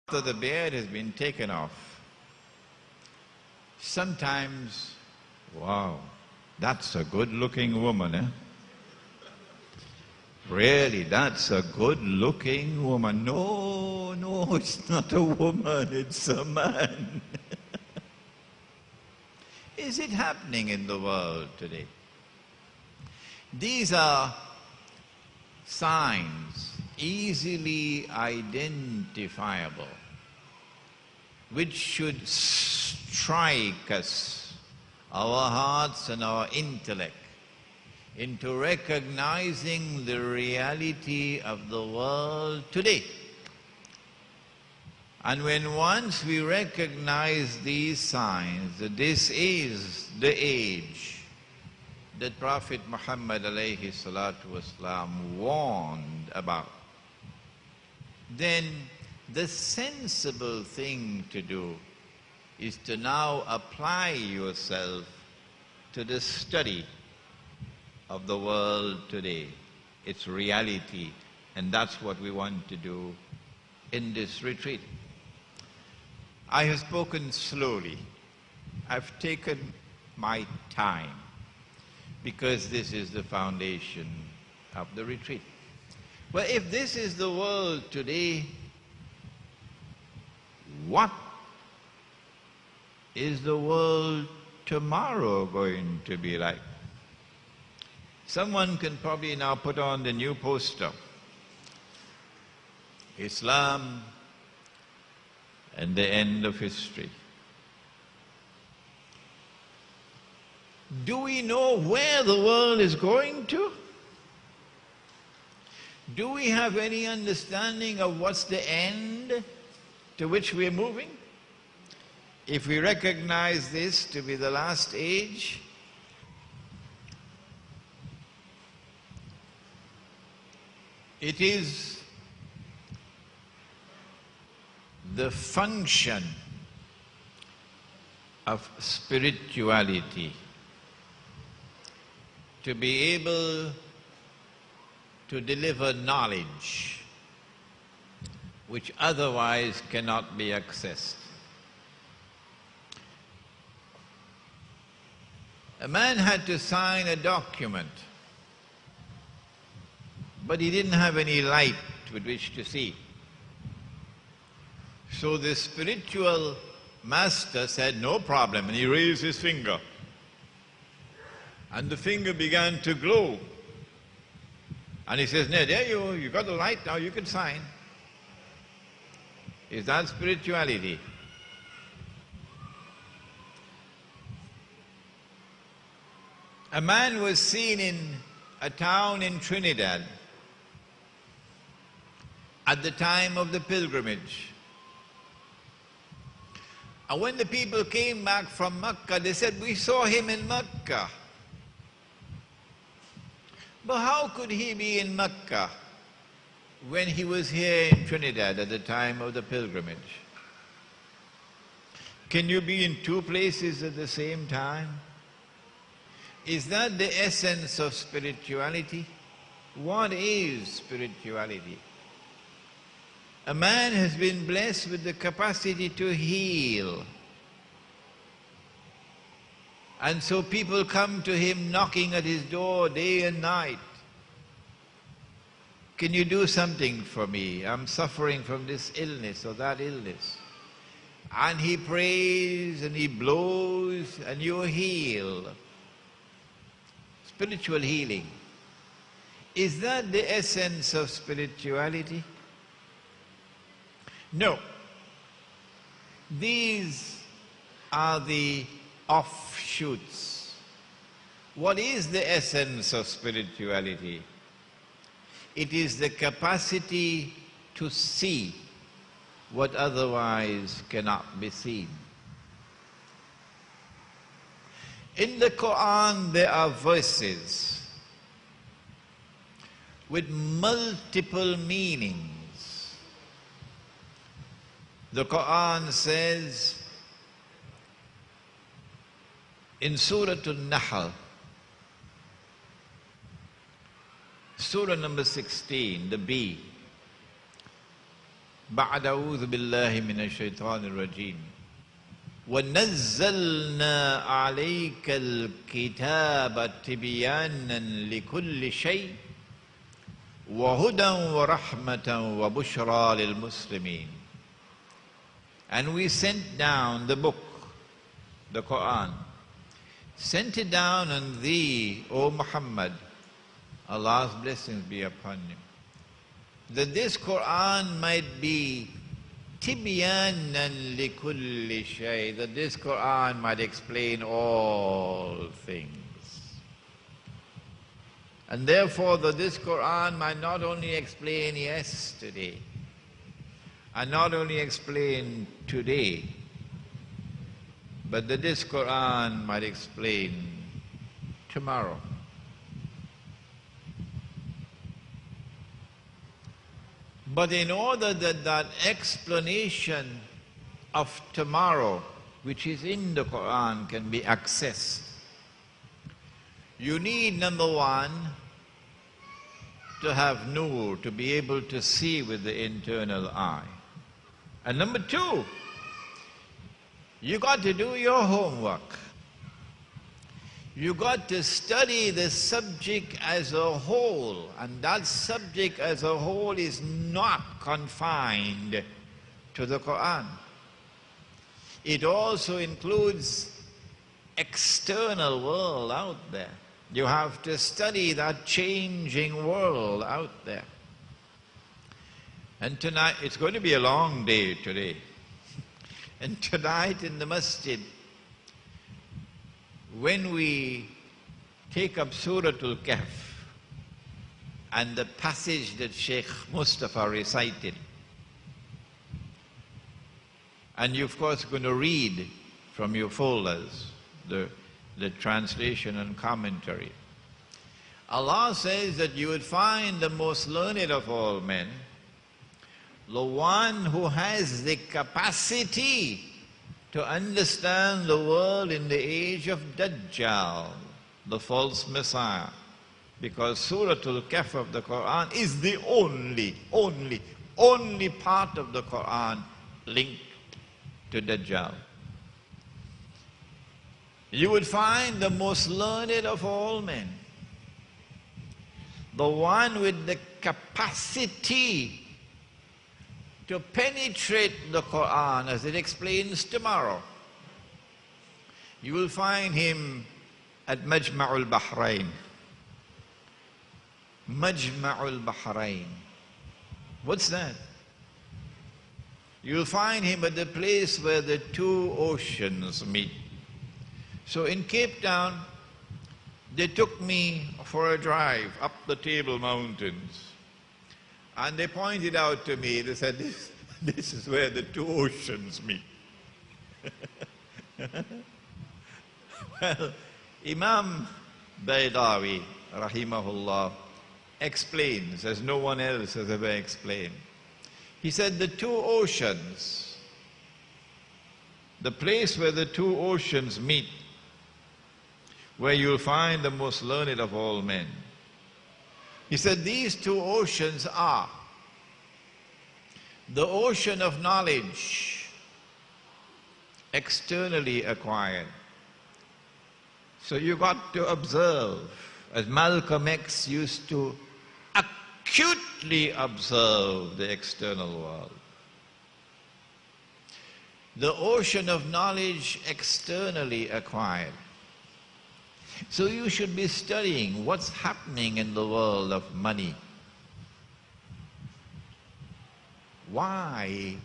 After the beard has been taken off, sometimes, wow, that's a good-looking woman, eh? Really, that's a good-looking woman. No, no, it's not a woman, it's a man. Is it happening in the world today? These are signs easily identifiable, which should strike us, our hearts and our intellect, into recognizing the reality of the world today. And when once we recognize these signs, that this is the age that Prophet Muhammad alayhi salatu wasalam warned about, then the sensible thing to do is to now apply yourself to the study of the world today, its reality, and that's what we want to do in this retreat. I have spoken slowly. I've taken my time because this is the foundation of the retreat. Well, if this is the world today, what is the world tomorrow going to be like? Someone can probably now put on the new poster, Islam and the end of history. Do we know where the world is going to? Do we have any understanding of what's the end to which we are moving? If we recognize this to be the last age, it is the function of spirituality to be able to deliver knowledge which otherwise cannot be accessed. A man had to sign a document, but he didn't have any light with which to see. So the spiritual master said, "No problem," and he raised his finger. And the finger began to glow. And he says, "No, there you got the light, now you can sign." Is that spirituality? A man was seen in a town in Trinidad at the time of the pilgrimage. And when the people came back from Mecca, they said, "We saw him in Mecca." But how could he be in Mecca when he was here in Trinidad at the time of the pilgrimage? Can you be in two places at the same time? Is that the essence of spirituality? What is spirituality? A man has been blessed with the capacity to heal. And so people come to him knocking at his door day and night. "Can you do something for me? I'm suffering from this illness or that illness." And he prays and he blows and you're healed. Spiritual healing. Is that the essence of spirituality? No. These are the offshoots. What is the essence of spirituality? It is the capacity to see what otherwise cannot be seen. In the Quran there are verses with multiple meanings. The Quran says in Surah An-Nahl, Surah number 16, the B, بعد أعوذ بالله من الشيطان الرجيم ونزلنا عليك الكتاب تبيانا لكل شيء وهدى ورحمة وبشرى للمسلمين. And we sent down the book, the Quran, sent it down on thee, O Muhammad, Allah's blessings be upon him, that this Quran might be tibyanan likulli shay, that this Quran might explain all things. And therefore that this Quran might not only explain yesterday, and not only explain today, but that this Quran might explain tomorrow. But in order that that explanation of tomorrow, which is in the Quran, can be accessed, you need, number one, to have nur, to be able to see with the internal eye. And number two, you got to do your homework. You got to study the subject as a whole, and that subject as a whole is not confined to the Quran. It also includes external world out there. You have to study that changing world out there. And tonight, it's going to be a long day today. And tonight in the masjid, when we take up Surah Al-Kahf and the passage that Sheikh Mustafa recited, and you're of course going to read from your folders the translation and commentary. Allah says that you would find the most learned of all men, the one who has the capacity to understand the world in the age of Dajjal, the false Messiah. Because Surah Al-Kahf of the Quran is the only part of the Quran linked to Dajjal. You would find the most learned of all men, the one with the capacity to penetrate the Quran as it explains tomorrow. You will find him at Majma'ul Bahrain. Majma'ul Bahrain. What's that? You'll find him at the place where the two oceans meet. So in Cape Town, they took me for a drive up the Table Mountains. And they pointed out to me, they said, this is where the two oceans meet. Well, Imam Baydawi, rahimahullah, explains, as no one else has ever explained. He said the two oceans, the place where the two oceans meet, where you'll find the most learned of all men. He said these two oceans are the ocean of knowledge, externally acquired. So you got to observe, as Malcolm X used to acutely observe the external world. The ocean of knowledge externally acquired. So you should be studying what's happening in the world of money. Why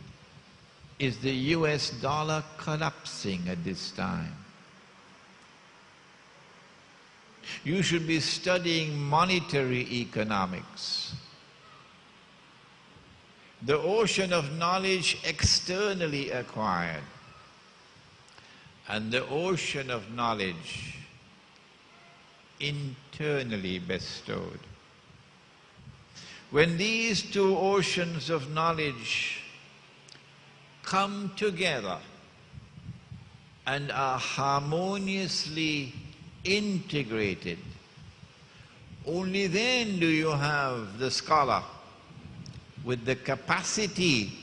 is the US dollar collapsing at this time? You should be studying monetary economics. The ocean of knowledge externally acquired, and the ocean of knowledge internally bestowed. When these two oceans of knowledge come together and are harmoniously integrated, only then do you have the scholar with the capacity